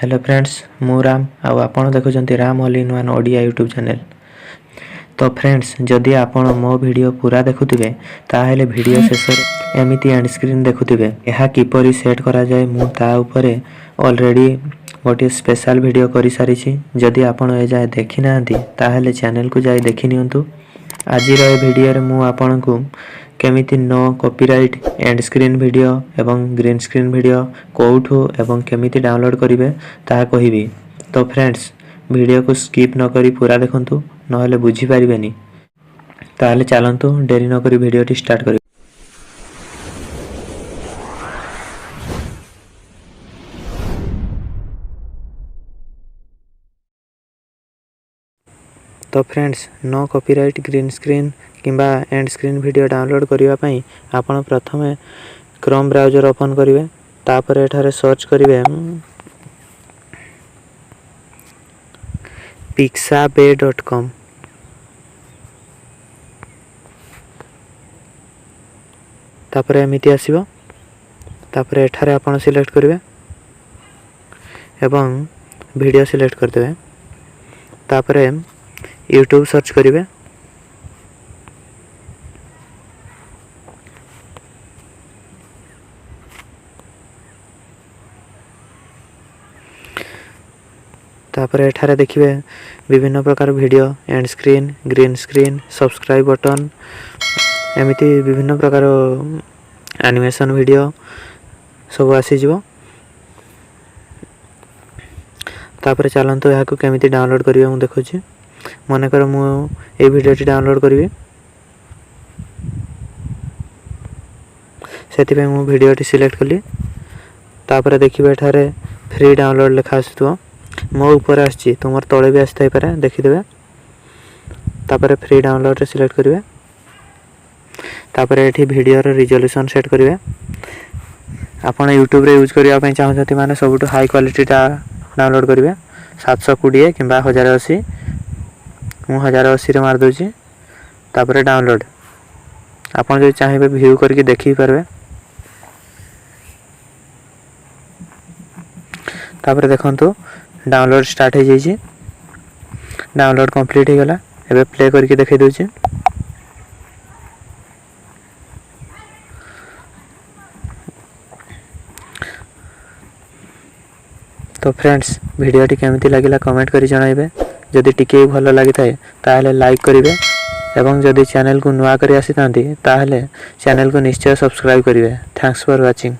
Hello friends मु राम आपण देखुं Ram all in one Odia YouTube channel. तो फ्रेंड्स जदि आपण मो वीडियो पूरा देखुथिबे ताहेले वीडियो शेष एमिति एंड स्क्रीन देखुथिबे एहा किपरि सेट करा जाय मु ता उपरे ऑलरेडी गोटे स्पेशल वीडियो करि सारी छी। जदि आपण ए जाय देखि नांती ताहेले चैनल को जाय देखि नियंतु। आज रे वीडियो रे मु आपण को केमिति no copyright and screen video एवं ग्रीन स्क्रीन वीडियो कोठू एवं केमिति डाउनलोड करिवे ता कहिबी। तो फ्रेंड्स वीडियो को स्किप न करी पूरा देखंतु नहले बुझी पारिबेनी। ताले चलंतु देरी न करी वीडियो टी स्टार्ट करी। तो friends no copyright green screen किंबा एंड स्क्रीन वीडियो डाउनलोड करिवा पई आपण प्रथमे क्रोम ब्राउजर ओपन करिवे। तापर एठारे सर्च करिवे pixabay.com। तापर एमिति आसीबो। तापर एठारे आपण सिलेक्ट करिवे एवं वीडियो सिलेक्ट कर देबे। तापर यूट्यूब सर्च करिवे। तापर एठारे देखिए विभिन्न प्रकार video end screen green screen subscribe button एमिति विभिन्न प्रकार एनिमेशन वीडियो सब आसी जिवो। तापर चलंतु या को केमिति डाउनलोड करिवे मु देखुची। मन कर मु ए वीडियो टी डाउनलोड करिवे सेति पे मु वीडियो टी सिलेक्ट कली। तापर देखिबे एठारे फ्री डाउनलोड लिखा आछतो मो ऊपर आछि तुमर तळे भी आस्थाय पारे देखि देबे। तापर फ्री डाउनलोड रे सिलेक्ट करिवे। तापर एठी वीडियो रे रिजोल्यूशन सेट करिवे। आपण YouTube रे यूज करिया पय चाहते माने सबटु हाई क्वालिटी ता डाउनलोड करिवे 720 किबा 1080 मु 1080 रे मार दोची। तापर डाउनलोड आपण जे चाहेबे व्यू करके देखि परबे। तापर देखंतु डाउनलोड स्टार्ट हो जाइए। डाउनलोड कंप्लीट हो गला। एबे प्ले करके देखाई दोची। तो फ्रेंड्स वीडियो टी केमिति लागिला कमेंट करी जणाइबे। जदि टिके भलो लागि थाए ताहले लाइक करिवे एवं जदि चैनल को नुवा करी आसी तांती ताहले चैनल को निश्चय सब्सक्राइब करिवे। Thanks for watching.